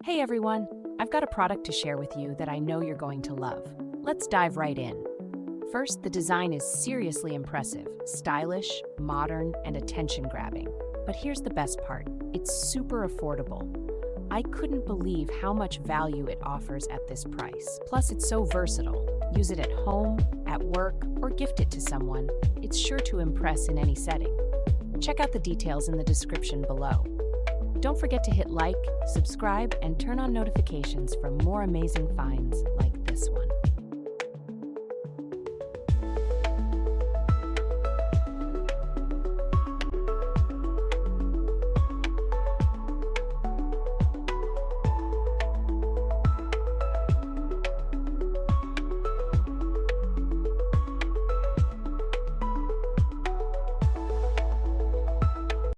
Hey everyone, I've got a product to share with you that I know you're going to love. Let's dive right in. First, the design is seriously impressive, stylish, modern, and attention-grabbing. But here's the best part, it's super affordable. I couldn't believe how much value it offers at this price. Plus, it's so versatile. Use it at home, at work, or gift it to someone. It's sure to impress in any setting. Check out the details in the description below. Don't forget to hit like, subscribe, and turn on notifications for more amazing finds like this one.